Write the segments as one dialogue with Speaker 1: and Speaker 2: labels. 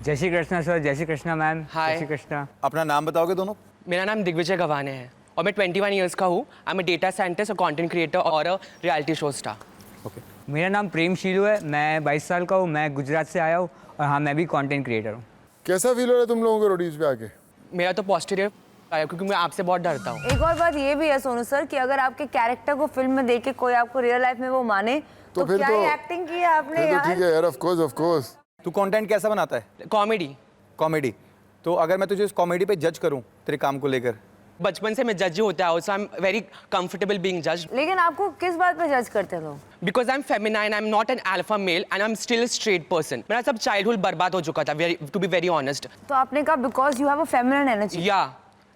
Speaker 1: जय श्री कृष्णा सर, जय श्री कृष्णा मैम।
Speaker 2: हाय।
Speaker 1: जय श्री कृष्णा।
Speaker 3: अपना नाम बताओगे दोनों?
Speaker 2: मेरा नाम दिग्विजय गवाने है और मैं 21 ईयर्स का हूँ। I am a data scientist, a content creator और a reality show star.
Speaker 3: Okay.
Speaker 1: मेरा नाम प्रेम शीलू है, मैं 22 साल का हूँ, मैं गुजरात से आया हूँ और हाँ मैं भी कंटेंट क्रिएटर हूँ।
Speaker 4: कैसा फील हो रहा है तुम लोगों को रोडीज पे आके?
Speaker 2: मेरा तो पॉजिटिव आया क्योंकि मैं आपसे बहुत डरता हूँ।
Speaker 5: एक और बात ये भी है सोनू सर कि अगर आपके कैरेक्टर को फिल्म में देख के कोई आपको रियल लाइफ में वो माने तो
Speaker 4: फिर
Speaker 5: क्या
Speaker 4: तो-
Speaker 5: ही एक्टिंग की है आपने
Speaker 4: फिर तो
Speaker 5: यार।
Speaker 4: ठीक है यार, ऑफ कोर्स।
Speaker 3: तू कंटेंट कैसा बनाता है?
Speaker 2: कॉमेडी।
Speaker 3: कॉमेडी। तो अगर मैं तुझे इस कॉमेडी पे जज करूं तेरे काम को लेकर?
Speaker 2: बचपन से मैं जज ही होता है, so I am very comfortable being judged
Speaker 5: लेकिन आपको किस बात पे जज करते हैं लोग?
Speaker 2: Because I am feminine, I am not an alpha male and I am still straight person. मेरा सब चाइल्डहुड बर्बाद हो चुका था, टू बी वेरी ऑनेस्ट।
Speaker 5: तो आपने कहा because you have a feminine energy.
Speaker 2: Yeah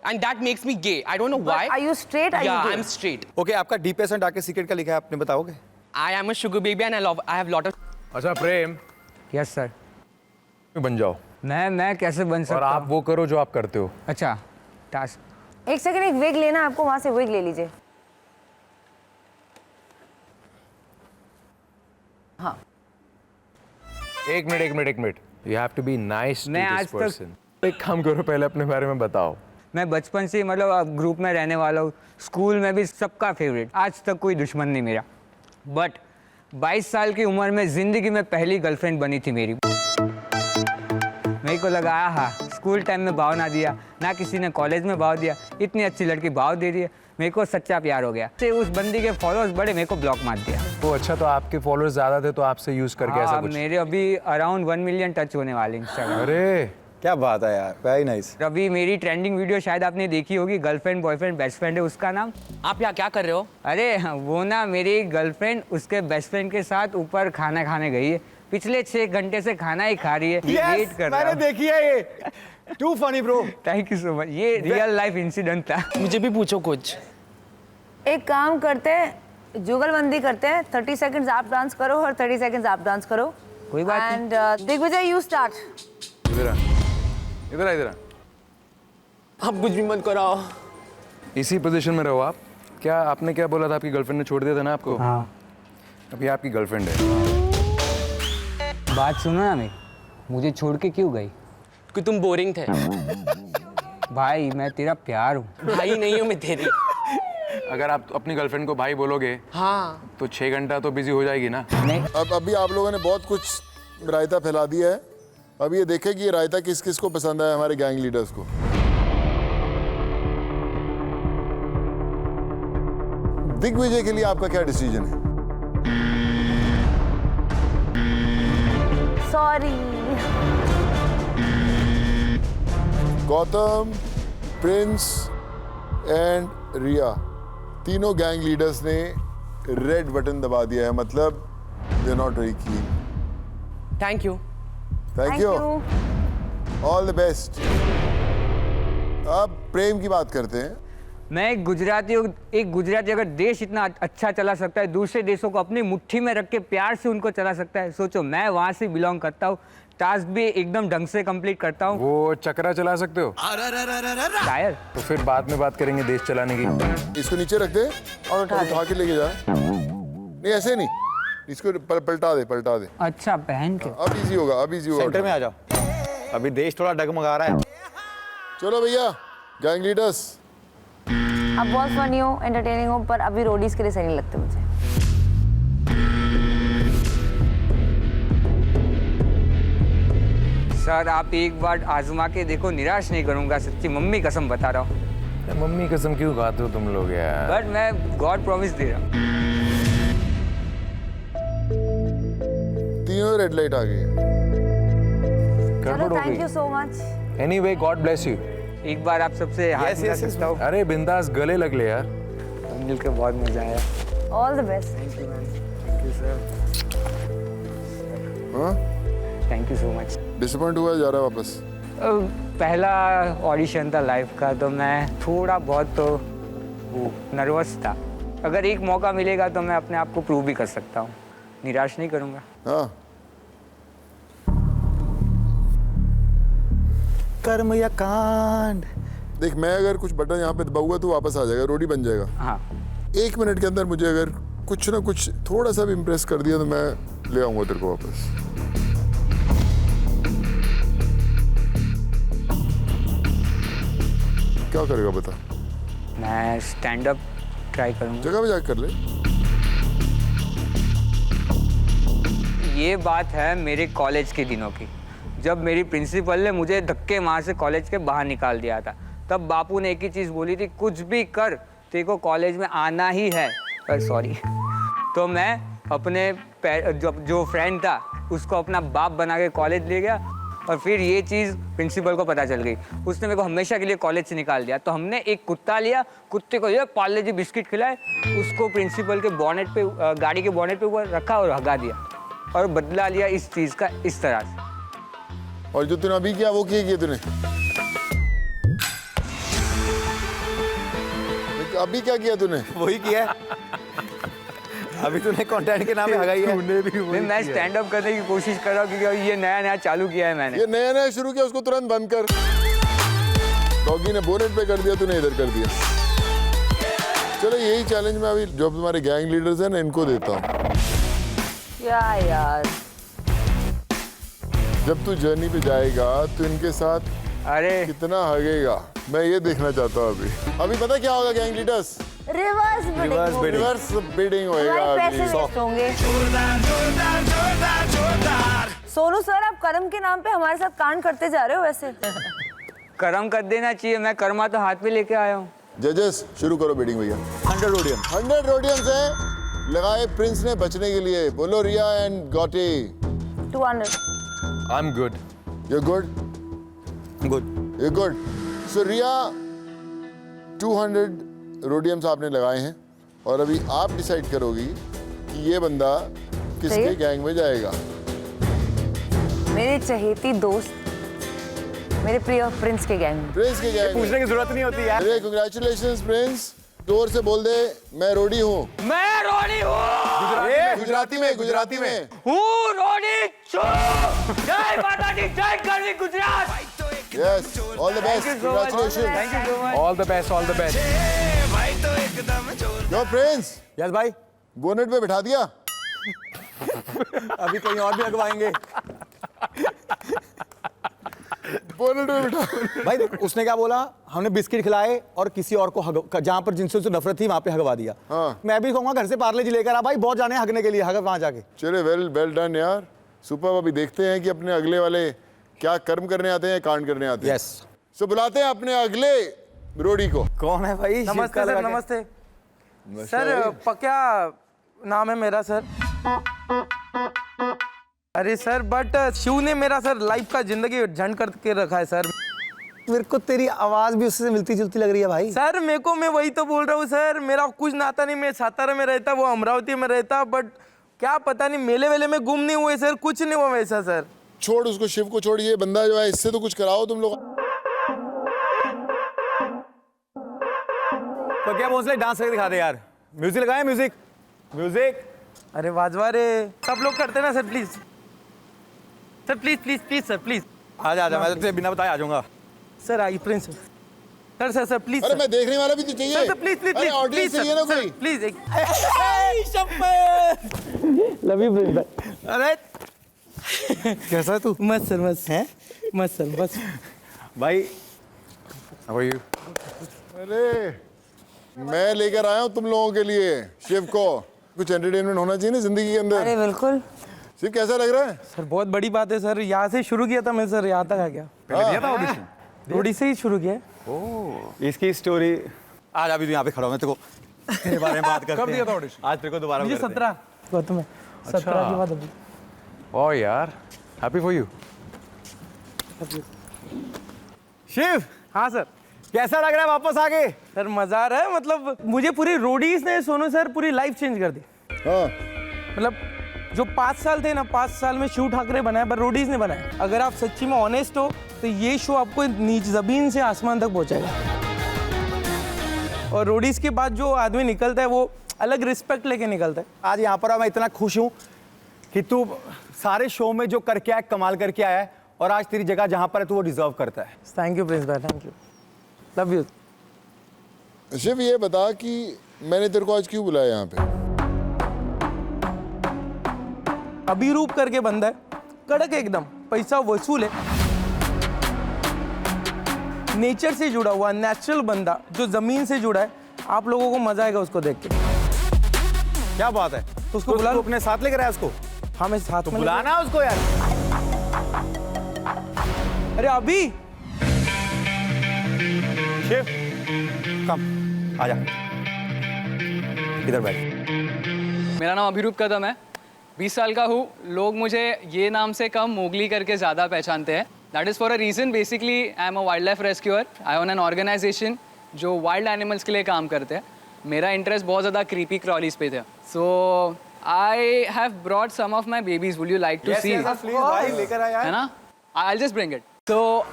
Speaker 2: and that makes me gay. I don't know why.
Speaker 5: Are you straight?
Speaker 2: Yeah I am straight.
Speaker 3: Okay, आपका डीपेस्ट एंड डार्केस्ट सीक्रेट क्या लिखा है आपने बताओगे?
Speaker 2: I am a sugar baby and I have lot of.
Speaker 6: अच्छा Prem,
Speaker 1: yes sir.
Speaker 6: बन जाओ
Speaker 1: मैं कैसे बन
Speaker 6: और
Speaker 1: सकता
Speaker 6: आप
Speaker 1: हूँ?
Speaker 6: वो करो जो आप करते हो।
Speaker 1: अच्छा टास्क।
Speaker 5: एक सेकंड, एक विग लेना आपको, वहां से विग ले लीजिए। हाँ
Speaker 6: एक minute you have to be nice to
Speaker 1: मैं
Speaker 6: दिस
Speaker 1: आज तक-
Speaker 6: पर्सन। एक काम करो, पहले अपने बारे में बताओ।
Speaker 1: मैं बचपन से ही मतलब ग्रुप में रहने वाला हूँ, स्कूल में भी सबका फेवरेट, आज तक कोई दुश्मन नहीं मेरा। बट 22 साल की उम्र में ज़िंदगी में पहली गर्लफ्रेंड बनी थी मेरी। मेरे को लगा हाँ स्कूल टाइम में भाव ना दिया, ना किसी ने कॉलेज में भाव दिया, इतनी अच्छी लड़की भाव दे रही है, मेरे को सच्चा प्यार हो गया। से उस बंदी के फॉलोअर्स बढ़े, मेरे को ब्लॉक मार दिया।
Speaker 6: तो अच्छा, तो आपके फॉलोअर्स ज्यादा थे तो आपसे यूज करके ऐसा
Speaker 1: हाँ,
Speaker 6: कुछ?
Speaker 1: मेरे अभी अराउंड 1 मिलियन टच होने वाले इंस्टाग्राम।
Speaker 6: अरे
Speaker 3: क्या बात है यार, वेरी नाइस।
Speaker 1: अभी मेरी ट्रेंडिंग वीडियो शायद आपने देखी होगी, गर्लफ्रेंड बॉयफ्रेंड बेस्ट फ्रेंड है उसका नाम।
Speaker 2: आप यहाँ क्या कर रहे हो?
Speaker 1: अरे वो ना मेरी गर्लफ्रेंड उसके बेस्ट फ्रेंड के साथ ऊपर खाना खाने गई है, पिछले 6 घंटे से खाना ही खा रही है। वेट कर रहा
Speaker 3: मैंने देखी है ये। To funny bro.
Speaker 1: Thank you so much. ये रियल लाइफ इंसिडेंट था।
Speaker 2: मुझे भी पूछो कुछ।
Speaker 5: एक काम करते हैं, जुगलबंदी करते हैं। 30 सेकंड्स आप डांस करो और 30 सेकंड्स आप डांस करो।
Speaker 1: कोई बात नहीं।
Speaker 5: And Digvijay you start.
Speaker 6: इधर आ, इधर आ, इधर आ।
Speaker 2: आप कुछ भी मत कराओ।
Speaker 6: इसी पोजीशन में रहो आप। क्या आपने क्या बोला था? आपकी गर्लफ्रेंड ने छोड़ दिया था ना आपको?
Speaker 1: हाँ
Speaker 6: अभी आपकी गर्लफ्रेंड है।
Speaker 1: बात सुनो ना मेरी, मुझे छोड़ के क्यों गई?
Speaker 2: कि तुम बोरिंग थे।
Speaker 1: भाई मैं तेरा प्यार हूँ।
Speaker 2: भाई नहीं हूँ मैं तेरी।
Speaker 6: अगर आप अपनी गर्लफ्रेंड को भाई बोलोगे
Speaker 2: हाँ
Speaker 6: तो 6 घंटा तो बिजी हो जाएगी ना।
Speaker 1: नहीं
Speaker 4: अब अभी आप लोगों ने बहुत कुछ रायता फैला दिया है। अब ये देखें कि ये रायता किस किस को पसंद है हमारे गैंग लीडर्स को। दिग्विजय के लिए आपका क्या डिसीजन है?
Speaker 5: सॉरी।
Speaker 4: गौतम, प्रिंस एंड रिया तीनों गैंग लीडर्स ने रेड बटन दबा दिया है, मतलब they not very keen.
Speaker 2: Thank you.
Speaker 4: Thank you, all the best. अब प्रेम की बात करते हैं।
Speaker 1: मैं एक गुजराती हूँ, एक गुजराती अगर देश इतना अच्छा चला सकता है, दूसरे देशों को अपनी मुट्ठी में रख के प्यार से उनको चला सकता है, सोचो मैं वहाँ से बिलोंग करता हूँ, टास्क भी एकदम ढंग से कंप्लीट करता हूँ।
Speaker 6: वो चक्रा चला सकते हो?
Speaker 1: शायद
Speaker 6: तो फिर बाद में बात करेंगे देश चलाने की।
Speaker 4: इसको नीचे रख दे
Speaker 5: और उठा
Speaker 4: के लेके जा। नहीं ऐसे नहीं, इसको पलटा दे।
Speaker 1: अच्छा पहन के।
Speaker 4: अब इजी होगा, अब इजी होगा।
Speaker 3: सेंटर में आ जाओ, अभी देश थोड़ा डगमगा रहा है।
Speaker 4: चलो भैया गैंग लीडर्स।
Speaker 5: आप बहुत फनी हो, एंटरटेनिंग हो, पर अभी रोडीज के लिए सही नहीं लगते मुझे।
Speaker 1: सर आप एक बार आजमा के देखो, निराश नहीं करूंगा, सच्ची मम्मी कसम बता रहा हूँ।
Speaker 6: मम्मी कसम क्यों खाते हो तुम लोग यार?
Speaker 1: बट मैं गॉड प्रॉमिस दे रहा हूँ।
Speaker 4: तीनों रेड लाइट आ गई है।
Speaker 5: चलो
Speaker 6: गड़बड़ हो
Speaker 5: थैंक यू
Speaker 6: गई।
Speaker 5: So much.
Speaker 6: Anyway, God bless you.
Speaker 1: एक बार आप सबसे हाथ मिला सकता हूँ।
Speaker 6: अरे बिंदास गले लग ले यार।
Speaker 1: मिल के बहुत मजा आया।
Speaker 5: All the best.
Speaker 1: Thank you ma'am. Thank you sir.
Speaker 4: हाँ
Speaker 1: thank you so much.
Speaker 4: Disappoint हुआ जा रहा है वापस?
Speaker 1: पहला ऑडिशन था लाइव का, तो मैं थोड़ा बहुत तो नर्वस था। अगर एक मौका मिलेगा तो मैं अपने आप को प्रूव भी कर सकता हूँ, निराश नहीं करूँगा।
Speaker 4: हाँ
Speaker 3: कर्म या कांड।
Speaker 4: देख, मैं अगर कुछ बटन यहाँ पे दबाऊंगा तो वापस आ जाएगा, रोडी बन जाएगा।
Speaker 1: हाँ
Speaker 4: 1 मिनट के अंदर मुझे अगर कुछ ना कुछ थोड़ा सा भी इम्प्रेस कर दिया तो मैं ले आऊंगा तेरे को वापस। क्या करेगा बता?
Speaker 1: मैं स्टैंड अप ट्राई करूँगा।
Speaker 4: जगह पे जाकर कर ले।
Speaker 1: ये बात है मेरे कॉलेज के दिनों की, जब मेरी प्रिंसिपल ने मुझे धक्के मार से कॉलेज के बाहर निकाल दिया था। तब बापू ने एक ही चीज़ बोली थी, कुछ भी कर तेरे को कॉलेज में आना ही है। पर सॉरी, तो मैं अपने जो फ्रेंड था उसको अपना बाप बना के कॉलेज ले गया, और फिर ये चीज़ प्रिंसिपल को पता चल गई। उसने मेरे को हमेशा के लिए कॉलेज से निकाल दिया। तो हमने एक कुत्ता लिया, कुत्ते को ये पार्ले जी बिस्किट खिलाए, उसको प्रिंसिपल के बॉनेट पे, गाड़ी के बॉनेट पे ऊपर रखा और भगा दिया, और बदला लिया इस चीज़ का इस तरह से।
Speaker 4: और जो तूने अभी किया वो किया तूने? अभी क्या किया तूने?
Speaker 3: वही किया है। अभी तूने कंटेंट के नाम पे हगाई है।
Speaker 1: नहीं, मैं स्टैंड अप करने की कोशिश कर रहा हूँ, क्योंकि ये नया चालू किया है मैंने।
Speaker 4: ये नया नया शुरू किया, उसको तुरंत बंद कर। डॉगी ने बोनेट पे कर दिया, तूने इधर कर दिया। चलो यही चैलेंज मैं अभी जो तुम्हारे गैंग लीडर्स हैं ना, इनको देता हूँ।
Speaker 5: क्या यार,
Speaker 4: जब तू जर्नी पे जाएगा तो इनके साथ
Speaker 1: अरे
Speaker 4: कितना हगेगा, मैं ये देखना चाहता हूँ अभी पता क्या होगा gang leaders?
Speaker 5: Reverse bidding,
Speaker 4: reverse bidding होएगा
Speaker 5: हमारे पैसे
Speaker 4: अभी।
Speaker 5: वेस्ट होंगे। सोनू सर, आप कर्म के नाम पे हमारे साथ कांड करते जा रहे हो वैसे।
Speaker 1: कर्म कर देना चाहिए, मैं कर्मा तो हाथ में लेके आया हूँ।
Speaker 4: जजेस शुरू करो बिडिंग भैया।
Speaker 3: 100 रोडियम।
Speaker 4: 100 रोडियम्स हैं लगाए प्रिंस ने बचने के लिए। बोलो रिया एंड गॉटी।
Speaker 5: 200।
Speaker 6: I am good.
Speaker 4: You good?
Speaker 3: Good.
Speaker 4: You good. So Riya 200 रोडियम्स आपने लगाए हैं, और अभी आप डिसाइड करोगी कि ये बंदा
Speaker 5: सही
Speaker 4: किसके
Speaker 5: है।
Speaker 4: गैंग में जाएगा।
Speaker 5: मेरे चहेती दोस्त, मेरे प्रिय प्रिंस के गैंग में।
Speaker 4: प्रिंस के गैंग में।
Speaker 3: पूछने की जरूरत नहीं होती यार।
Speaker 4: अरे कांग्रेचुलेशंस प्रिंस। जोर से बोल दे, मैं रोडी हूँ।
Speaker 1: मैं रोडी हूँ,
Speaker 4: गुजराती में, गुजराती में।
Speaker 1: हूँ रोडी चो। जय माता दी, जय करवी Gujarat.
Speaker 4: Yes, all the best, congratulations.
Speaker 1: Thank you so much.
Speaker 6: All the best, all the best.
Speaker 4: Yo Prince,
Speaker 3: yes भाई,
Speaker 4: बोनेट पे बिठा दिया।
Speaker 3: अभी कहीं और भी लगवाएंगे।
Speaker 4: बोनेट पे बिठा।
Speaker 3: भाई देख, उसने क्या बोला, हमने बिस्किट खिलाए और किसी और को जहाँ पर जिनसे उसे नफरत थी वहाँ पे हगवा दिया।
Speaker 4: हाँ।
Speaker 3: मैं भी कहूँगा घर से पार्ले जी लेकर आ भाई, बहुत जाने हगने के लिए, हग वहाँ जाके।
Speaker 4: चले, वेल डन यार, सुपर। अभी देखते हैं कि अपने अगले वाले क्या कर्म करने आते हैं, कांड करने आते हैं।
Speaker 3: यस।
Speaker 4: सो बुलाते हैं अपने अगले रोडी को।
Speaker 3: कौन है भाई?
Speaker 7: नमस्ते सर, नमस्ते सर। क्या नाम है मेरा सर? अरे सर, बट शिव ने मेरा सर लाइफ का जिंदगी झंड करके रखा है सर।
Speaker 3: मेरे को तेरी आवाज भी उससे मिलती जुलती लग रही है भाई।
Speaker 7: सर मेरे को, मैं वही तो बोल रहा हूँ सर, मेरा कुछ नाता नहीं। मैं सातारा में रहता, वो अमरावती में रहता, बट क्या पता नहीं मेले वेले में गुम नहीं हुए सर, कुछ नहीं हुआ वैसा सर।
Speaker 4: छोड़ उसको, शिव को छोड़। ये बंदा जो है, इससे तो कुछ कराओ तुम लोग।
Speaker 3: तो क्या बोल रहे, डांस करके दिखा दे यार। म्यूजिक लगाए, म्यूजिक म्यूजिक।
Speaker 7: अरे वाजवा रे, सब लोग करते ना sir, please sir, please please please sir, please.
Speaker 3: आ जा, मैं तो तुझे बिना बताए आ जाऊंगा।
Speaker 7: Sir I Prince sir, sir sir please.
Speaker 4: अरे मैं देखने वाला भी तो चाहिए।
Speaker 7: सर प्लीज प्लीज
Speaker 4: अरे
Speaker 7: प्लीज
Speaker 4: ऑडियंस चाहिए ना कोई।
Speaker 7: प्लीज।
Speaker 3: Love you Prince. अरे कैसा है तू?
Speaker 7: मस्त सर, मस्त है, मस्त सर, बस।
Speaker 3: भाई
Speaker 6: हाउ आर यू?
Speaker 4: अरे मैं लेकर आया हूँ तुम लोगों के लिए शिव को। कुछ एंटरटेनमेंट होना चाहिए ना जिंदगी के अंदर।
Speaker 5: अरे बिल्कुल।
Speaker 4: शिव कैसा लग रहा है?
Speaker 7: सर बहुत बड़ी बात है सर, यहाँ से शुरू किया था मैं सर, यहाँ तक आ गया।
Speaker 3: पहले दिया था ऑडिशन?
Speaker 7: रोडी से ही शुरू किया है।
Speaker 3: इसकी स्टोरी आज अभी तो यहाँ पे खड़ा हूँ मैं, तेरे को तेरे बारे में बात करते हैं।
Speaker 6: कब दिया था ऑडिशन?
Speaker 3: आज तेरे को दोबारा
Speaker 7: मुझे
Speaker 3: करते हैं।
Speaker 7: 17 गौतम है, 17 के बाद अभी।
Speaker 6: ओह यार, हैप्पी फॉर यू।
Speaker 3: शिव,
Speaker 7: हाँ सर।
Speaker 3: कैसा लग रहा है वापस आके?
Speaker 7: सर मजा आ रहा है, मतलब मुझे पूरी रोडीज ने, सोनू सर, पूरी लाइफ चेंज कर दी।
Speaker 4: हाँ।
Speaker 7: मतलब जो 5 साल थे ना, 5 साल में शिव ठाकरे बनाया, पर रोडीज ने बनाया। अगर आप सच्ची में ऑनेस्ट हो तो ये शो आपको नीच जमीन से आसमान तक पहुंचाएगा। और रोडीज के बाद जो आदमी निकलता है वो अलग रिस्पेक्ट लेके निकलता है।
Speaker 3: आज यहाँ पर मैं इतना खुश हूँ कि तू सारे शो में जो करके आया, कमाल करके आया है, और आज तेरी जगह जहाँ पर है तू वो डिजर्व करता है।
Speaker 7: थैंक यू प्रिंस भाई, thank you, love you.
Speaker 4: Shiv ये बता कि मैंने तेरे को आज क्यों बुलाया यहाँ पे?
Speaker 7: अभिरूप करके बंदा है, कड़क एकदम, पैसा वसूल है। नेचर से जुड़ा हुआ नेचुरल बंदा जो जमीन से जुड़ा है, आप लोगों को मजा आएगा उसको देख के।
Speaker 3: क्या बात है,
Speaker 7: तो उसको बुला लो।
Speaker 3: अपने साथ लेकर आया उसको?
Speaker 7: हाँ मैं साथ में
Speaker 3: बुलाना उसको यार।
Speaker 7: अरे अभी
Speaker 3: शिव कम आजा, इधर बैठ।
Speaker 8: मेरा नाम अभिरूप कदम है, 20 साल का हूँ। लोग मुझे ये नाम से कम मोगली करके ज़्यादा पहचानते हैं। That is for a reason. Basically I am a wildlife rescuer. I own an organisation जो वाइल्ड एनिमल्स के लिए काम करते हैं। मेरा इंटरेस्ट बहुत ज़्यादा क्रीपी क्रॉलीज पे था। So I have brought some of my babies. Would you like to see?
Speaker 3: Please भाई लेकर आ यार।
Speaker 8: है ना? I just bring it. So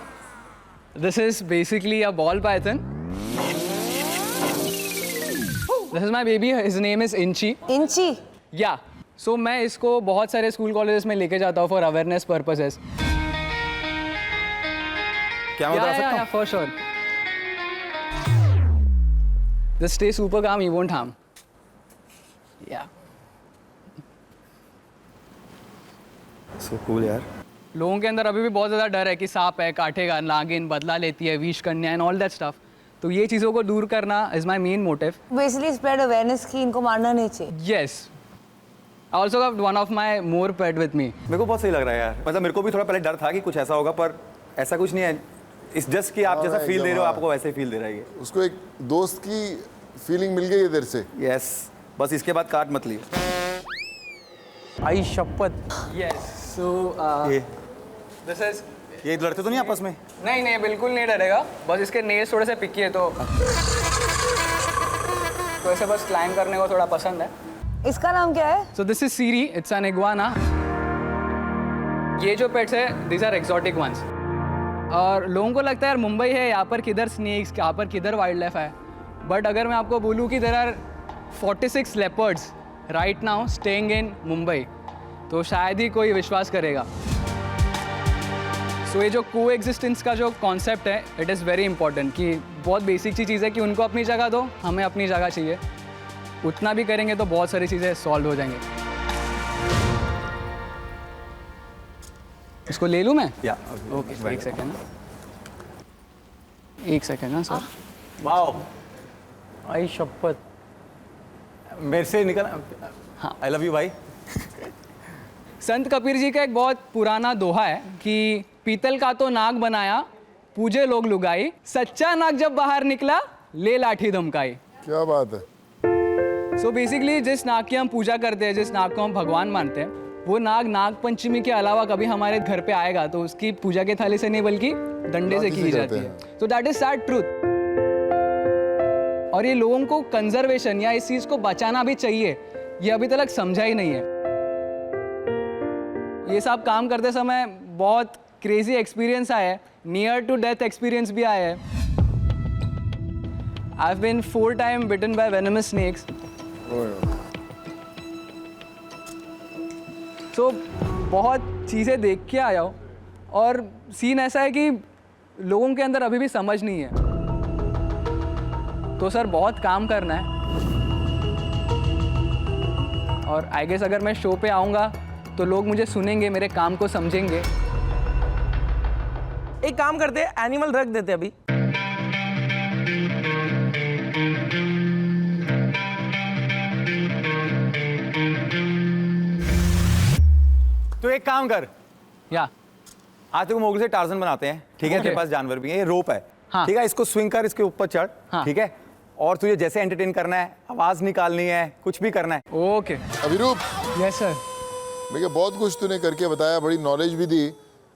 Speaker 8: this is basically a ball python. This is my baby, his name is Inchi.
Speaker 5: Inchi?
Speaker 8: या सो मैं इसको बहुत सारे स्कूल कॉलेजेस में लेके जाता हूँ फॉर अवेयरनेस पर्पसेस।
Speaker 3: क्या मैं बता सकता हूँ?
Speaker 8: For sure. Just stay super काम, ही वोंट हार्म। या
Speaker 3: सो कूल यार।
Speaker 8: लोगों के अंदर अभी भी बहुत ज़्यादा डर है कि सांप है, काटेगा, नागिन बदला लेती है, विश कन्या एंड ऑल दैट स्टफ। तो ये चीज़ों को दूर करना is my main motive.
Speaker 5: Basically spread awareness की इनको मारना नहीं चाहिए।
Speaker 8: Yes. I also got one of my more pet with me.
Speaker 3: मेरे को बहुत सही लग रहा है यार। मतलब मेरे को भी थोड़ा पहले डर था कि कुछ ऐसा होगा, पर ऐसा कुछ नहीं है। इस जस्ट कि आप जैसा फील दे रहे हो, आपको वैसे फील दे रहा है ये।
Speaker 4: उसको एक दोस्त की फीलिंग मिल गई इधर से।
Speaker 3: यस, बस इसके बाद काट मत लियो।
Speaker 7: आई शपथ।
Speaker 8: यस। सो
Speaker 3: ये
Speaker 8: दिस इज।
Speaker 3: ये लड़ते तो नहीं आपस में?
Speaker 8: नहीं नहीं, बिल्कुल नहीं डरेगा। बस इसके नेल्स थोड़े से पिकी है तो ऐसे बस क्लाइंब करने को थोड़ा पसंद है।
Speaker 5: इसका नाम क्या है?
Speaker 8: So this is Siri, it's an iguana. ये जो पेट्स है दिस आर एक्सोटिक वंस। और लोगों को लगता है यार मुंबई है, यहाँ पर किधर स्नेक्स, यहाँ पर किधर वाइल्ड लाइफ है। बट अगर मैं आपको बोलूँ कि there are 46 leopards right now staying in Mumbai, तो शायद ही कोई विश्वास करेगा। सो ये जो को एग्जिस्टेंस का जो कॉन्सेप्ट है, इट इज़ वेरी इंपॉर्टेंट। कि बहुत बेसिक सी चीज़ है कि उनको अपनी जगह दो, हमें अपनी जगह चाहिए। उतना भी करेंगे तो बहुत सारी चीज़ें सॉल्व हो जाएंगी। इसको ले लूँ मैं?
Speaker 3: या
Speaker 8: ओके, एक सेकेंड। एक सेकेंड ना सर।
Speaker 3: वाओ,
Speaker 7: आई शपथ।
Speaker 3: मेरे से निकल। हाँ, आई लव यू भाई।
Speaker 8: संत कबीर जी का एक बहुत पुराना दोहा है कि पीतल का तो नाग बनाया, पूजे लोग लुगाई, सच्चा नाग जब बाहर निकला, ले लाठी धमकाई।
Speaker 4: क्या बात है।
Speaker 8: सो बेसिकली जिस नाग की हम पूजा करते हैं, जिस नाग को हम भगवान मानते हैं, वो नाग नाग पंचमी के अलावा कभी हमारे घर पे आएगा तो उसकी पूजा के थाली से नहीं बल्कि डंडे से की जाती है। तो दैट इज सैड ट्रूथ। और ये लोगों को कंजर्वेशन या इस चीज को बचाना भी चाहिए, ये अभी तक समझा ही नहीं है। ये सब काम करते समय बहुत क्रेजी एक्सपीरियंस आया है, नियर टू डेथ एक्सपीरियंस भी आया है। I have been 4 time bitten by venomous snakes. तो बहुत चीज़ें देख के आया हूँ। और सीन ऐसा है कि लोगों के अंदर अभी भी समझ नहीं है। तो सर बहुत काम करना है। और आई गेस अगर मैं शो पे आऊँगा तो लोग मुझे सुनेंगे, मेरे काम को समझेंगे।
Speaker 7: एक काम करते हैं, एनिमल रख देते अभी।
Speaker 3: तो एक काम कर,
Speaker 8: या
Speaker 3: आज तेरे को मोगली से टार्जन बनाते हैं, ठीक है?
Speaker 8: Okay.
Speaker 3: तेरे पास जानवर भी है, ये रोप है,
Speaker 8: हाँ.
Speaker 3: ठीक है? इसको स्विंग कर, इसके ऊपर चढ़,
Speaker 8: हाँ.
Speaker 3: ठीक है? और तुझे जैसे एंटरटेन करना है, आवाज निकालनी है, कुछ भी करना है।
Speaker 8: ओके।
Speaker 4: Abhirup,
Speaker 8: yes sir.
Speaker 4: मैं क्या बहुत कुछ तूने करके बताया, बड़ी नॉलेज भी दी।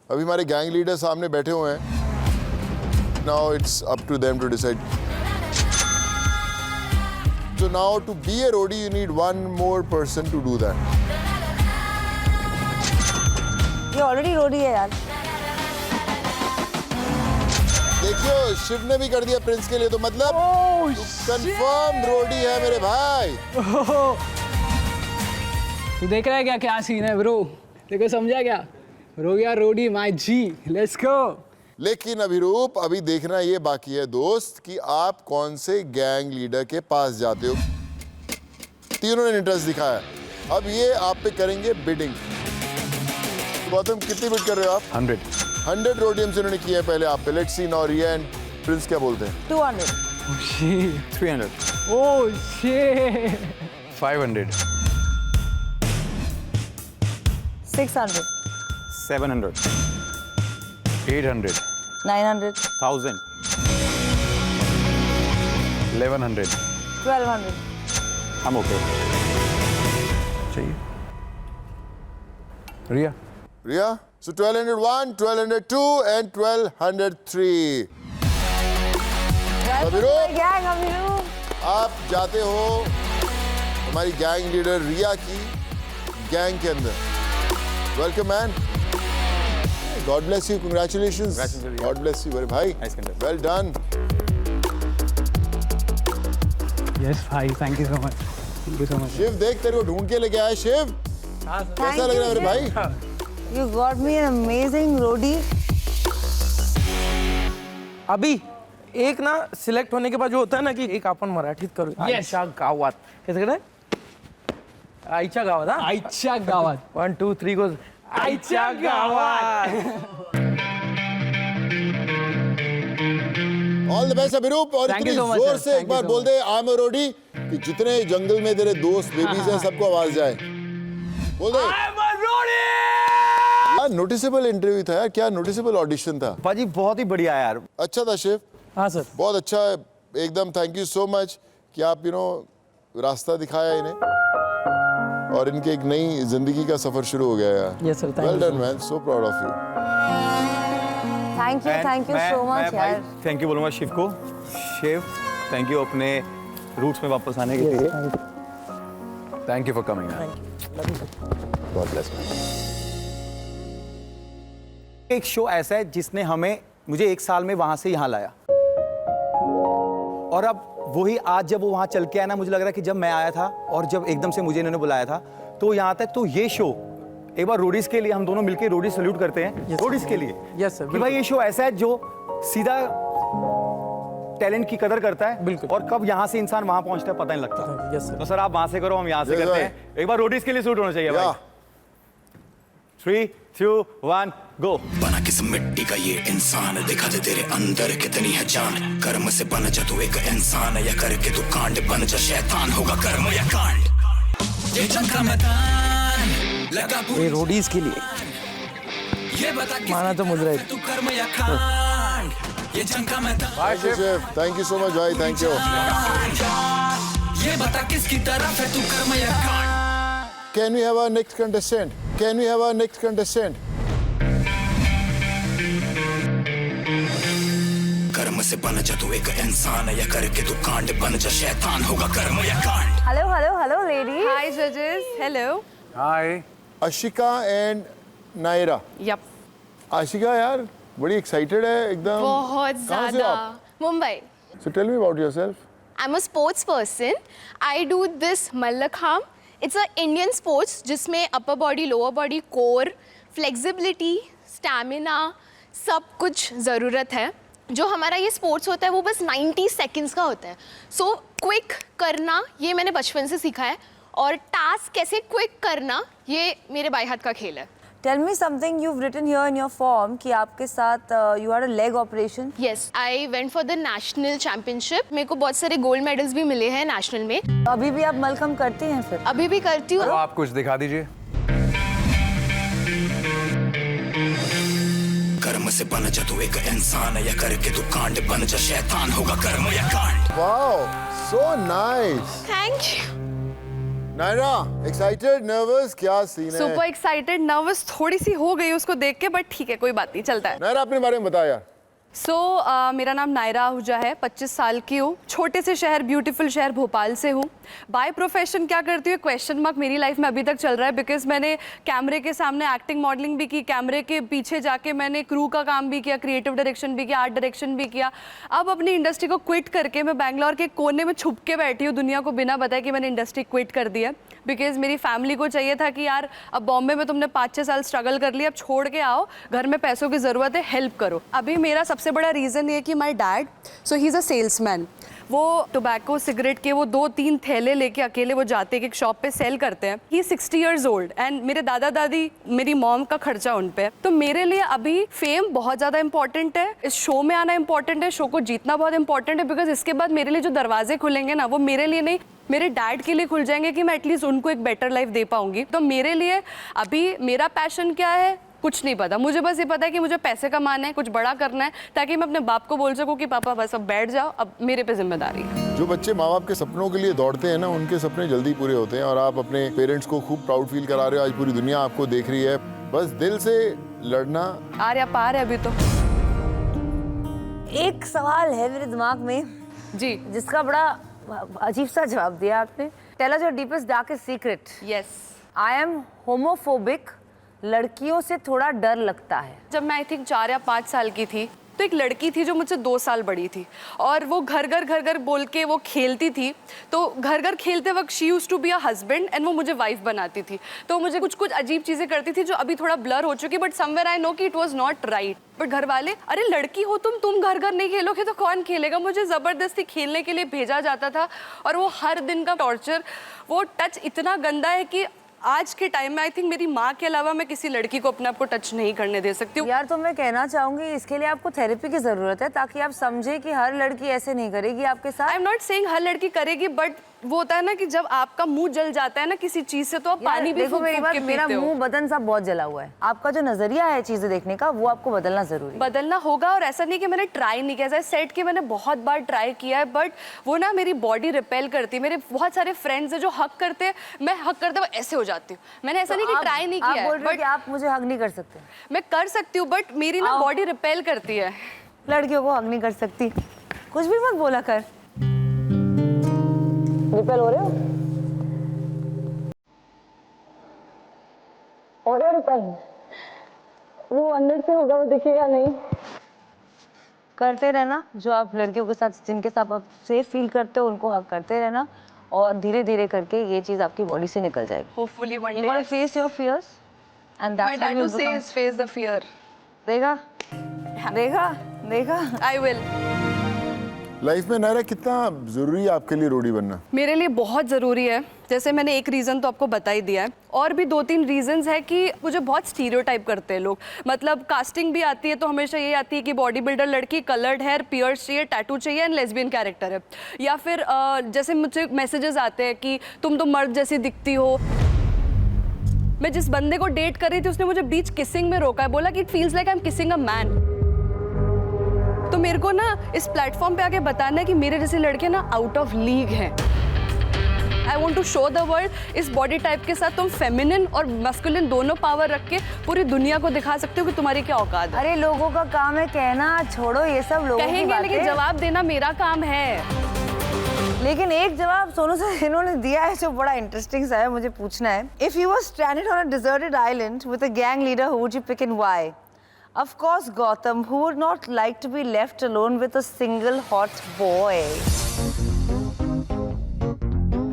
Speaker 4: अभी हमारे गैंग लीडर सामने बैठे हुए हैं। Now it's up to them to decide. So now to be a roadie you need one more person to do that.
Speaker 5: ये ऑलरेडी रोडी है यार।
Speaker 4: देखियो शिव ने भी कर दिया प्रिंस के लिए, तो मतलब कंफर्म रोडी है मेरे भाई।
Speaker 8: तू देख रहा है क्या क्या सीन है ब्रो? देखो समझा क्या? रोगिया रोडी माय जी, लेट्स गो।
Speaker 4: लेकिन अभिरूप अभी देखना ये बाकी है दोस्त कि आप कौन से गैंग लीडर के पास जाते हो। तीनों ने इंटरेस्ट दिखाया, अब ये आप पे करेंगे बिडिंग। गौतम कितनी बिड कर रहे हो आप?
Speaker 3: 100
Speaker 4: 100 रोडियम्स इन्होंने किए हैं पहले आप पे। Let's see now Riya and Prince क्या बोलते हैं?
Speaker 5: 200.
Speaker 3: 300.
Speaker 1: Oh shit.
Speaker 6: 500.
Speaker 5: 600.
Speaker 3: 700.
Speaker 6: 800.
Speaker 5: 900.
Speaker 3: 1000.
Speaker 6: 1100.
Speaker 5: 1200.
Speaker 3: I'm okay.
Speaker 6: चाहिए Riya
Speaker 4: Riya, so 1201, 1202 and 1203. Abhirup,
Speaker 5: gang Abhirup.
Speaker 4: आप जाते हो हमारी गैंग लीडर रिया की गैंग के अंदर. Welcome man. God bless you. Congratulations. God bless you मेरे भाई.
Speaker 3: Nice contest.
Speaker 4: Well done.
Speaker 1: Yes, bhai. Thank you so much. Thank you so much.
Speaker 4: Shiv देख तेरे को ढूंढ के लेके आया. शिव कैसा लग रहा है मेरे भाई?
Speaker 5: You got me an amazing roadie.
Speaker 7: अभी एक ना सिलेक्ट होने के बाद जो होता है ना कि एक आपण मराठीत करू आईच्या गावात हे सगळं आईच्या गावात हा
Speaker 1: आईच्या गावात.
Speaker 7: 1 2 3 गोज आईच्या गावात.
Speaker 4: All the best Abhirup. और
Speaker 1: Thank
Speaker 4: इतनी
Speaker 1: you so much,
Speaker 4: जोर
Speaker 1: sir.
Speaker 4: से एक
Speaker 1: Thank you
Speaker 4: बार
Speaker 1: so
Speaker 4: बोल
Speaker 1: much.
Speaker 4: दे आई एम अ रोडी कि जितने जंगल में तेरे दोस्त बेबीज हैं सबको आवाज जाए. बोल दे. क्या नोटिसेबल इंटरव्यू था यार. क्या नोटिसेबल ऑडिशन था.
Speaker 3: पाजी बहुत ही बढ़िया यार.
Speaker 4: अच्छा था शिव.
Speaker 7: हाँ सर.
Speaker 4: बहुत अच्छा है एकदम. थैंक यू सो मच कि आप रास्ता दिखाया इन्हें और इनके एक नई जिंदगी का सफर शुरू हो गया यार.
Speaker 7: Yes, sir. Thank
Speaker 4: well
Speaker 7: you
Speaker 4: done
Speaker 7: so
Speaker 4: man. So proud of you.
Speaker 5: Thank you so much यार.
Speaker 3: थैंक यू बोलूंगा शिव को. शिव थैंक यू अपने रूट्स में वापस आने के लिए.
Speaker 6: Thank you for coming
Speaker 3: God bless. एक शो ऐसा है जिसने मुझे 1 साल में वहां से यहाँ लाया और अब वही आज जब वो वहां चल के आया ना, मुझे लग रहा है कि जब मैं आया था और जब एकदम से मुझे इन्होंने बुलाया था तो यहाँ तक. तो ये शो एक बार रोडीज के लिए हम दोनों मिलकर रोडीज सल्यूट करते हैं.
Speaker 7: Yes,
Speaker 3: Roadies
Speaker 7: sir.
Speaker 3: के लिए
Speaker 7: Yes, sir.
Speaker 3: कि भाई ये शो ऐसा है जो सीधा टैलेंट की कदर करता है.
Speaker 7: बिल्कुल.
Speaker 3: और कब यहाँ से इंसान वहां पहुंचता है पता नहीं लगता.
Speaker 7: Yes, sir.
Speaker 3: तो सर आप वहां से करो, हम यहाँ से
Speaker 4: Yes,
Speaker 3: करते
Speaker 4: भाई.
Speaker 3: हैं. एक बार रोडीज के लिए सूट होना चाहिए भाई.
Speaker 4: या
Speaker 3: 3 2 1 गो.
Speaker 9: बना किस मिट्टी का ये इंसान, दिखा दे तेरे अंदर कितनी है जान. कर्म से बन जा तू एक इंसान, या करके तू कांड बन जा शैतान. होगा कर्म या कांड. ये जंग का मैदान लगा
Speaker 7: ये रोडीज के लिए
Speaker 9: ये बता
Speaker 7: माना तो मुझे रहे.
Speaker 9: तू कर्म या कांड. ये जंग का मैदान
Speaker 4: Shiv. Thank you so much भाई. Thank you.
Speaker 9: ये बता किसकी तरफ है तू कर्म या कांड.
Speaker 4: Can we have our next contestant? Can we have our next contestant?
Speaker 9: कर्म से बन जा तू एक इंसान, या करके तू कांड बन जा शैतान. होगा कर्म या कांड.
Speaker 5: Hello ladies.
Speaker 10: Hi judges. Hello.
Speaker 6: Hi
Speaker 4: Ashika and Naira.
Speaker 10: Yep.
Speaker 4: Ashika यार बड़ी एक्साइटेड है एकदम.
Speaker 10: बहुत
Speaker 4: कहाँ से हो
Speaker 10: ज़्यादा.
Speaker 4: आप?
Speaker 10: Mumbai.
Speaker 4: So tell me about yourself.
Speaker 10: I'm a sports person. I do this Mallakham. It's a Indian sports जिसमें upper body, lower body, core, flexibility, stamina सब कुछ ज़रूरत है. जो हमारा ये स्पोर्ट्स होता है वो बस 90 सेकंड्स का होता है. सो क्विक करना ये मैंने बचपन से सीखा है और टास्क कैसे क्विक करना ये मेरे बाएं हाथ का खेल है.
Speaker 5: Tell me something you've written here in your form कि आपके साथ you had a leg operation.
Speaker 10: Yes, I went for the national championship. मेरे को बहुत सारे गोल्ड मेडल्स भी मिले हैं नेशनल में.
Speaker 5: अभी भी आप मलखम करती हैं फिर?
Speaker 10: अभी भी करती हूँ.
Speaker 6: तो आप कुछ दिखा दीजिए.
Speaker 9: कर्म से बन जा तू एक इंसान, या करके तू कांड बन जा शैतान. होगा कर्म या कांड.
Speaker 4: Wow, so nice.
Speaker 10: Thank you.
Speaker 4: Naira, excited, nervous, क्या सीन है?
Speaker 11: Super excited. नर्वस थोड़ी सी हो गई उसको देख के, बट ठीक है कोई बात नहीं, चलता है.
Speaker 4: नायरा अपने बारे में बता यार.
Speaker 11: मेरा नाम नायरा आहूजा है. 25 साल की हूँ. छोटे से शहर, ब्यूटीफुल शहर भोपाल से हूँ. बाय प्रोफेशन क्या करती हूँ क्वेश्चन मार्क मेरी लाइफ में अभी तक चल रहा है. बिकॉज मैंने कैमरे के सामने एक्टिंग मॉडलिंग भी की, कैमरे के पीछे जाके मैंने क्रू का काम भी किया, क्रिएटिव डायरेक्शन भी किया, आर्ट डायरेक्शन भी किया. अब अपनी इंडस्ट्री को क्विट करके मैं बैंगलोर के कोने में छुप के बैठी हूँ दुनिया को बिना बताए कि मैंने इंडस्ट्री क्विट कर दी है. बिकॉज मेरी फैमिली को चाहिए था कि यार अब बॉम्बे में तुमने 5-6 साल स्ट्रगल कर लिया, अब छोड़ के आओ, घर में पैसों की ज़रूरत है, हेल्प करो। अभी मेरा सबसे बड़ा रीज़न ये कि my dad, so he is a salesman. वो टोबैको सिगरेट के वो 2-3 थैले लेके अकेले वो जाते हैं, एक शॉप पे सेल करते हैं। ही 60 years old एंड मेरे दादा दादी, मेरी मॉम का खर्चा उन पे। तो मेरे लिए अभी फेम बहुत ज़्यादा इंपॉर्टेंट है, इस शो में आना इंपॉर्टेंट है, शो को जीतना बहुत इंपॉर्टेंट है, बिकॉज इसके बाद मेरे लिए जो दरवाजे खुलेंगे ना, वो मेरे लिए नहीं, मेरे डैड के लिए खुल जाएंगे कि मैं एटलीस्ट उनको एक बेटर लाइफ दे पाऊंगी। तो मेरे लिए अभी मेरा पैशन क्या है कुछ नहीं पता, मुझे बस ये पता है कि मुझे पैसे कमाने हैं, कुछ बड़ा करना है, ताकि मैं अपने बाप को बोल सकूं कि पापा बस अब बैठ जाओ, अब मेरे पे जिम्मेदारी है।
Speaker 4: जो बच्चे माँ बाप के सपनों के लिए दौड़ते हैं ना, उनके सपने जल्दी पूरे होते हैं और आप अपने पेरेंट्स को खूब प्राउड फील करा रहे हो। आज पूरी दुनिया आपको देख रही है। बस दिल से लड़ना।
Speaker 11: आर्या पार है अभी तो।
Speaker 5: एक सवाल है मेरे दिमाग में
Speaker 11: जी,
Speaker 5: जिसका बड़ा अजीब सा जवाब दिया आपने। Tell us your deepest darkest secret.
Speaker 11: Yes,
Speaker 5: I am homophobic, लड़कियों से थोड़ा डर लगता है।
Speaker 11: जब मैं आई थिंक 4 या 5 साल की थी, तो एक लड़की थी जो मुझसे 2 साल बड़ी थी, और वो घर घर बोल के वो खेलती थी। तो घर खेलते वक्त she used to be a husband and वो मुझे वाइफ बनाती थी। तो मुझे कुछ अजीब चीज़ें करती थी जो अभी थोड़ा ब्लर हो चुकी, बट समवेयर आई नो कि it was not right. But घर वाले, अरे लड़की हो तुम घर नहीं खेलोगे तो कौन खेलेगा। मुझे ज़बरदस्ती खेलने के लिए भेजा जाता था, और वो हर दिन का टॉर्चर, वो टच इतना गंदा है कि आज के टाइम में आई थिंक मेरी माँ के अलावा मैं किसी लड़की को अपने आप को टच नहीं करने दे सकती हूँ।
Speaker 5: यार तो मैं कहना चाहूंगी इसके लिए आपको थेरेपी की जरूरत है, ताकि आप समझे कि हर लड़की ऐसे नहीं करेगी आपके साथ।
Speaker 11: आई एम नॉट सेइंग हर लड़की करेगी, बट वो होता है ना कि जब आपका मुंह जल जाता है ना किसी चीज से, तो आप पानी भी
Speaker 5: देखो मेरी बात, मेरा
Speaker 11: पीते हो।
Speaker 5: मुंह बदन सब बहुत जला हुआ है। आपका जो नजरिया है चीजें देखने का, वो आपको बदलना जरूरी है।
Speaker 11: बदलना होगा, और ऐसा नहीं कि मैंने ट्राई नहीं किया, सेट के मैंने बहुत बार ट्राई किया है, बट वो ना मेरी बॉडी रिपेल करती है। मेरे बहुत सारे फ्रेंड्स हैं जो हक करते हैं, मैं हक करते हुए ऐसे हो जाती हूँ। मैंने ऐसा नहीं कि ट्राई नहीं किया है,
Speaker 5: बट आप मुझे हक नहीं कर सकते।
Speaker 11: मैं कर सकती हूँ, बट मेरी ना बॉडी रिपेल करती है।
Speaker 5: लड़कियों को हक नहीं कर सकती, कुछ भी मत बोला कर। रिपेल हो रहे हो? वो अंदर से होगा, वो दिखेगा नहीं। करते रहना जो आप लड़कियों के साथ, जिनके साथ आप सेफ फील करते हो, उनको हक करते रहना, और धीरे धीरे करके ये चीज आपकी बॉडी से निकल जाएगी।
Speaker 11: Hopefully one
Speaker 5: You
Speaker 11: day.
Speaker 5: gotta face your fears and that's how you become.
Speaker 11: face the fear.
Speaker 5: देखा देखा देखा।
Speaker 11: I will.
Speaker 4: लाइफ में नायरा कितना जरूरी है आपके लिए रोडी बनना?
Speaker 11: मेरे लिए बहुत ज़रूरी है। जैसे मैंने एक रीज़न तो आपको बता ही दिया है, और भी 2-3 रीजंस है कि मुझे बहुत स्टीरियोटाइप करते हैं लोग। मतलब कास्टिंग भी आती है तो हमेशा ये आती है कि बॉडी बिल्डर लड़की, कलर्ड हेयर, पियर्स चाहिए, टैटू चाहिए एंड लेस्बियन कैरेक्टर है। या फिर जैसे मुझे मैसेजेस आते हैं कि तुम तो मर्द जैसी दिखती हो। मैं जिस बंदे को डेट कर रही थी उसने मुझे बीच किसिंग में रोका है, बोला कि it feels like I am kissing a man. तो मेरे को ना इस प्लेटफॉर्म पे आके बताना है कि मेरे जैसे लड़के ना आउट ऑफ लीग हैं। I want to show the world इस बॉडी टाइप के साथ तुम फेमिनिन और मस्कुलिन दोनों पावर रख के पूरी दुनिया को दिखा सकते हो कि तुम्हारी क्या औकात है।
Speaker 5: अरे लोगों का काम है कहना, छोड़ो ये सब लोगों की
Speaker 11: कहेंगे,
Speaker 5: बातें।
Speaker 11: लेकिन जवाब देना मेरा काम है।
Speaker 5: लेकिन एक जवाब सोनू सर इन्होंने दिया है जो बड़ा इंटरेस्टिंग सा है, मुझे पूछना है। If you were stranded on a deserted island with a gang leader, who would you pick and why? Of course, Gautam, who would not like to be left alone with a single hot boy?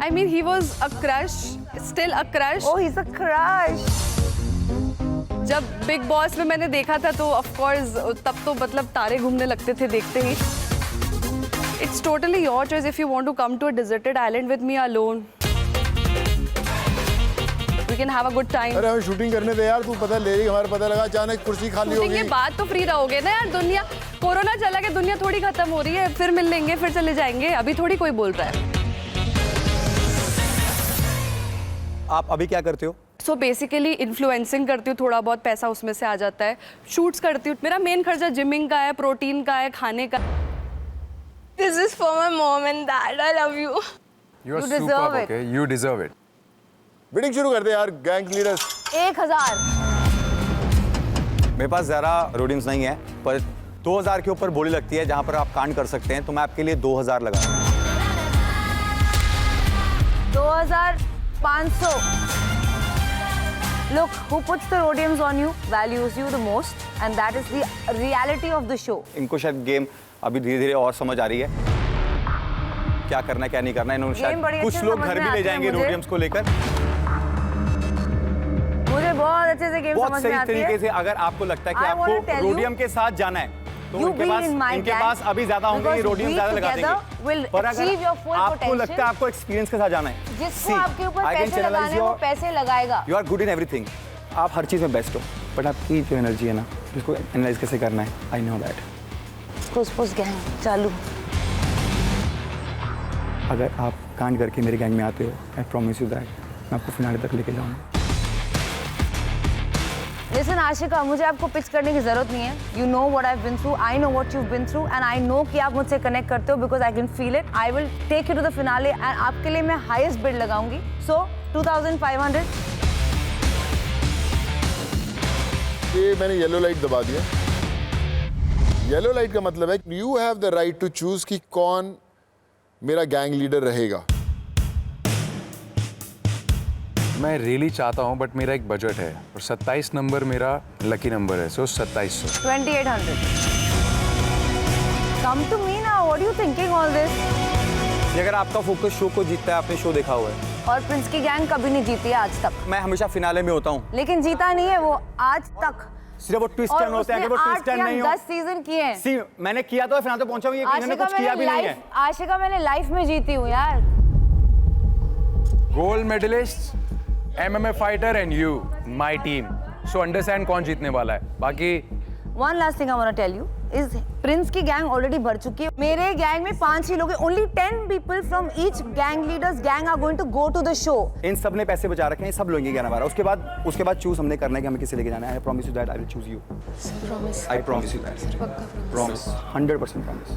Speaker 11: I mean, he was a crush, still a crush.
Speaker 5: Oh, he's a crush.
Speaker 11: जब big boss में मैंने देखा था तो of course तब तो मतलब तारे घूमने लगते थे देखते ही। It's totally your choice if you want to come to a deserted island with me alone. We can have a good time.
Speaker 4: अरे हमें शूटिंग करने दे यार, तू पता ले रही, हमारा पता लगा अचानक कुर्सी खाली
Speaker 11: शूटिंग
Speaker 4: होगी।
Speaker 11: के बाद तो फ्री रहोगे ना यार। दुनिया कोरोना चला गया, दुनिया थोड़ी खत्म हो रही है, फिर मिल लेंगे, फिर चले जाएंगे। अभी थोड़ी कोई बोल रहा है।
Speaker 3: आप अभी क्या करते हो?
Speaker 11: सो बेसिकली इन्फ्लुएंसिंग करती हूँ, थोड़ा बहुत पैसा उसमें से आ जाता है। शूट्स करती हूँ, मेरा मेन खर्चा जिमिंग का है, प्रोटीन का है, खाने का।
Speaker 10: This is for my mom and dad. I love you.
Speaker 6: You are
Speaker 5: You deserve
Speaker 6: superb,
Speaker 5: it.
Speaker 6: okay? You deserve it.
Speaker 4: Bidding शुरू कर दे यार, गैंग लीडर्स।
Speaker 5: 1000।
Speaker 3: मेरे पास ज़्यादा रोडिंग्स नहीं है, पर 2000 के ऊपर बोली लगती है जहाँ पर आप कांड कर सकते हैं, तो मैं आपके लिए 2000 लगा रहा हूँ।
Speaker 5: 2500। Look, who puts the rhodiums on you values you the most, and that is the reality of the show.
Speaker 3: इनको शायद गेम अभी धीरे धीरे और समझ आ रही है क्या करना है क्या नहीं करना है। इन्होंने
Speaker 5: Game बड़ी
Speaker 3: शायद कुछ
Speaker 5: अच्छे
Speaker 3: लोग
Speaker 5: समझ
Speaker 3: घर
Speaker 5: में
Speaker 3: भी
Speaker 5: आती
Speaker 3: ले
Speaker 5: है
Speaker 3: जाएंगे
Speaker 5: मुझे।
Speaker 3: रोडियम्स को लेकर।
Speaker 5: मुझे बहुत अच्छे से गेम
Speaker 3: बहुत
Speaker 5: समझ में
Speaker 3: सही
Speaker 5: आती
Speaker 3: तरीके
Speaker 5: है।
Speaker 3: से अगर आपको लगता है कि
Speaker 5: I wanna
Speaker 3: आपको
Speaker 5: tell you,
Speaker 3: रोडियम के साथ जाना है तो
Speaker 5: You
Speaker 3: इनके
Speaker 5: be
Speaker 3: पास
Speaker 5: in my
Speaker 3: इनके
Speaker 5: gang
Speaker 3: पास अभी ज्यादा होंगे, ये
Speaker 5: because
Speaker 3: रोडियम
Speaker 5: we
Speaker 3: ज्यादा लगा
Speaker 5: together
Speaker 3: देंगे।
Speaker 5: will
Speaker 3: पर अगर
Speaker 5: achieve your full
Speaker 3: आपको
Speaker 5: potential।
Speaker 3: लगता है आपको एक्सपीरियंस के साथ जाना है,
Speaker 5: जिसको आपके ऊपर पैसे लगाने हैं, वो पैसे लगाएगा।
Speaker 3: You are good in everything, आप हर चीज में बेस्ट हो, बट आपकी जो एनर्जी है ना उसको एनालाइज कैसे करना है, आई नो दैट।
Speaker 5: फुस गैंग चालू।
Speaker 3: अगर आप कांड करके मेरे गैंग में आते हो, आई प्रॉमिस यू दैट मैं आपको फिनाले तक लेके जाऊंगा।
Speaker 5: लिसन आशिका, मुझे आपको पिच करने की जरूरत नहीं है। You know what I have been through, I know what you have been through and I know कि आप मुझसे कनेक्ट करते हो because I can feel it. I will take you to the finale and आपके लिए मैं highest bid लगाऊंगी। सो 2500।
Speaker 4: ये मैंने येलो लाइट दबा दिया। येलो लाइट का मतलब है you have the right to choose कि कौन मेरा गैंग लीडर रहेगा।
Speaker 6: मैं रियली चाहता हूँ बट मेरा एक बजट है और 27 नंबर मेरा लकी नंबर है, so 2700।
Speaker 5: 2800। Come to me now, what are you thinking all this?
Speaker 3: अगर आपका फोकस शो को जीतता है, आपने शो देखा हुआ है।
Speaker 5: और प्रिंस की गैंग कभी नहीं जीती है आज तक।
Speaker 3: मैं हमेशा फिनाले में होता हूँ,
Speaker 5: लेकिन जीता नहीं है वो आज तक।
Speaker 3: सिर्फ वो ट्विस्ट टर्न होते हैं, अगर वो ट्विस्ट टर्न नहीं हो।
Speaker 5: 10 सीजन किए हैं।
Speaker 3: सी मैंने किया तो फिनाले तो पहुंचा हूँ, ये इन्होंने कुछ किया भी नहीं है।
Speaker 5: आशिका मैंने लाइफ में जीती हूँ यार।
Speaker 6: Gold medalist, MMA fighter and you my team, so understand कौन जीतने वाला है। बाकी
Speaker 5: One last thing I want to tell you is Prince की गैंग ऑलरेडी भर चुकी है। मेरे गैंग में 5 ही लोग हैं। Only 10 people from each gang leaders gang are going to go to the show.
Speaker 3: इन सब ने पैसे बचा रखे हैं, सब लोग 11-12। उसके बाद चूज हमने करना है कि हमें किसे लेके जाना है। I promise you that I will choose you. I promise you that. Promise 100% promise.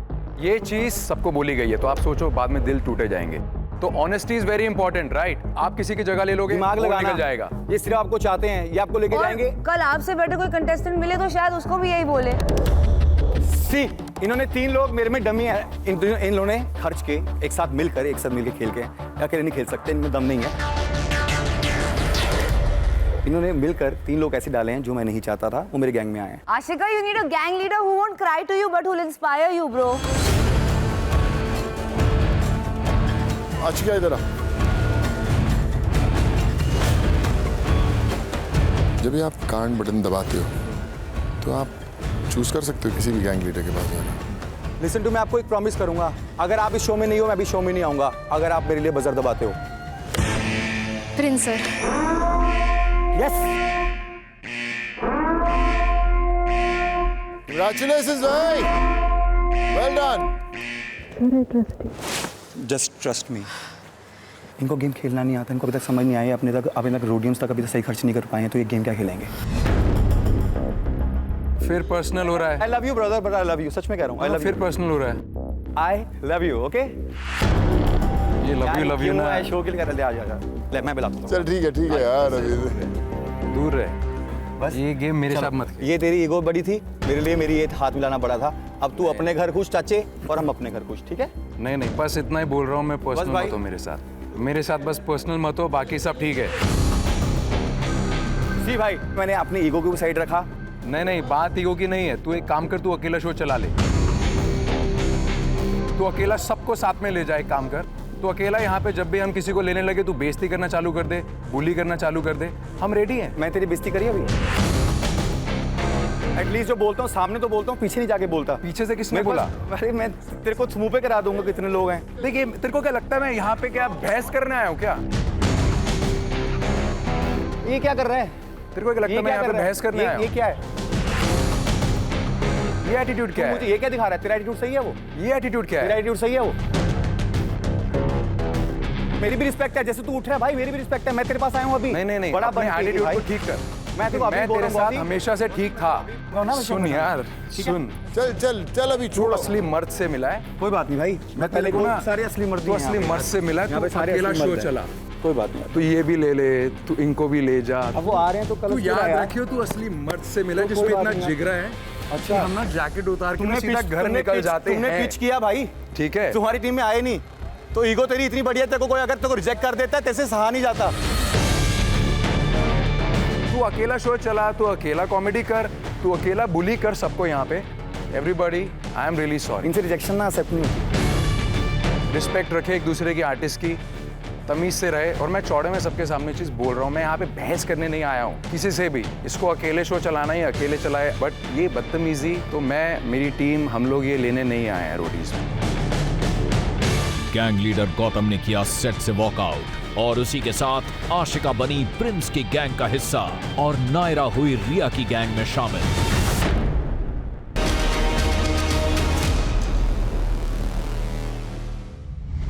Speaker 6: ये चीज सबको बोली गई है तो आप सोचो बाद में दिल टूटे जाएंगे। तो honesty is very important, right? आप किसी की जगह ले लोगे,
Speaker 3: दिमाग
Speaker 6: वो
Speaker 3: लगाना
Speaker 6: निकल जाएगा।
Speaker 3: ये सिर्फ आपको चाहते हैं, ये आपको लेके
Speaker 5: और
Speaker 3: जाएंगे।
Speaker 5: कल आपसे बेटर कोई कंटेस्टेंट मिले तो शायद उसको भी यही बोले।
Speaker 3: सी इन्होंने 3 लोग मेरे में डमी है। इन लोगों ने खर्च के एक साथ मिलकर खेल के, अकेले नहीं खेल सकते, इनमें दम नहीं है। इन्होंने मिलकर 3 लोग ऐसे डाले हैं जो मैं नहीं चाहता था, वो मेरे गैंग में आए हैं।
Speaker 5: Ashika, you need a gang leader who won't cry to you but who will inspire you, bro.
Speaker 4: Ashika इधर आ। जब भी आप कांड बटन दबाते हो तो आप चूज कर सकते हो किसी भी गैंग लीडर के पास जाना।
Speaker 3: लिसन टू, मैं आपको एक प्रॉमिस करूंगा, अगर आप इस शो में नहीं हो मैं भी शो में नहीं आऊंगा अगर आप मेरे लिए बजर दबाते हो।
Speaker 10: Prince sir,
Speaker 3: yes.
Speaker 4: Congratulations भाई, well done।
Speaker 3: Just trust me. इनको गेम खेलना नहीं आता, इनको अभी तक समझ नहीं आया, अभी तक रोडियम्स तक अभी तक सही खर्च नहीं कर पाए हैं, तो ये गेम क्या खेलेंगे?
Speaker 6: फिर पर्सनल हो रहा है।
Speaker 3: I love you brother, but I love you, सच में कह रहा हूँ। आई लव
Speaker 6: फिर पर्सनल हो रहा है।
Speaker 3: I love you, okay?
Speaker 6: ये लव यू ना
Speaker 3: मैं शो के लिए कर रहा था। ले मैं बुलाता हूँ।
Speaker 4: चल ठीक है यार, अभी
Speaker 6: दूर रहे बस। ये गेम मेरे साथ मत खेल।
Speaker 3: ये तेरी ईगो बड़ी थी, मेरे लिए मेरी ये हाथ मिलाना बड़ा था। अब तू अपने घर खुश चाचे और हम अपने घर खुश, ठीक है?
Speaker 6: नहीं बस इतना ही बोल रहा हूँ मैं, पर्सनल
Speaker 3: भाई।
Speaker 6: मत हो मेरे साथ बस पर्सनल मत हो, बाकी सब ठीक है।
Speaker 3: सी भाई, मैंने अपनी ईगो को साइड रखा।
Speaker 6: नहीं बात ईगो की नहीं है। तू एक काम कर, तू अकेला शो चला ले। तू अकेला सबको साथ में ले जाए, काम कर। तू अकेला यहाँ पे जब भी हम किसी को लेने लगे तू बेइज्जती करना चालू कर दे, बुली करना चालू कर दे, हम रेडी हैं।
Speaker 3: मैं तेरी बेइज्जती करी अभी? एटलीस्ट जो बोलता हूँ सामने तो बोलता हूँ, पीछे नहीं जाके बोलता।
Speaker 6: पीछे से किसने बोला?
Speaker 3: अरे मैं तेरे को मुंह पे करा दूंगा कितने लोग हैं।
Speaker 6: देखिए, तेरे को क्या लगता है मैं यहाँ पे क्या बहस करने आया हूँ क्या?
Speaker 3: ये क्या कर रहा है?
Speaker 6: तेरे को क्या लगता है मैं यहाँ पे बहस करने आया हूँ?
Speaker 3: ये क्या है?
Speaker 6: ये एटीट्यूड क्या है?
Speaker 3: मुझे ये क्या दिखा रहा है? तेरा एटीट्यूड सही है वो?
Speaker 6: ये एटीट्यूड क्या
Speaker 3: तेरा
Speaker 6: है?
Speaker 3: एटीट्यूड सही है वो? मेरी भी रिस्पेक्ट है, जैसे तू उठ रहा है भाई, मेरी भी रिस्पेक्ट है। मैं तेरे पास आया हूँ अभी।
Speaker 6: नहीं
Speaker 3: बड़ा
Speaker 6: अपने एटीट्यूड को ठीक कर।
Speaker 3: मैं
Speaker 6: तेरे साथ हमेशा से ठीक था। सुन यार, सुन।
Speaker 4: चल अभी
Speaker 6: तू
Speaker 4: छोड़।
Speaker 6: असली मर्द से मिला है।
Speaker 3: कोई बात नहीं भाई, मैं पहले को ना सारे असली मर्द
Speaker 6: तू असली मर्द से मिला है, तू अकेला शो चला।
Speaker 3: कोई बात नहीं।
Speaker 6: तू ये भी ले ले, तू इनको भी ले जा।
Speaker 3: अब वो आ रहे हैं तो
Speaker 6: तू याद रखियो, तू असली मर्द से मिला जिसमें इतना जिगरा है। अच्छा, हम ना जैकेट उतार के सीधा घर निकल जाते हैं।
Speaker 3: तुमने पिच किया भाई,
Speaker 6: ठीक है?
Speaker 3: तुम्हारी टीम में आए नहीं तो ईगो तेरी इतनी बढ़िया, तेरे को कोई अगर तेरे को रिजेक्ट कर देता है तैसे सहा नहीं जाता।
Speaker 6: तू अकेला शो चला, तू अकेला कॉमेडी कर, तू अकेला बुली कर सबको यहाँ पे। Everybody, I am really sorry.
Speaker 3: इनसे रिजेक्शन ना एक्सेप्ट नहीं होती।
Speaker 6: रिस्पेक्ट रखे एक दूसरे की, आर्टिस्ट की, तमीज से रहे। और मैं चौड़े में सबके सामने चीज़ बोल रहा हूँ, मैं यहाँ पे बहस करने नहीं आया हूँ किसी से भी। इसको अकेले शो चलाना ही अकेले चलाए, बट ये बदतमीजी तो मैं, मेरी टीम, हम लोग ये लेने नहीं आए हैं रोडीज में।
Speaker 12: गैंग लीडर गौतम ने किया सेट से वॉकआउट और उसी के साथ आशिका बनी प्रिंस की गैंग का हिस्सा और नायरा हुई रिया की गैंग में शामिल।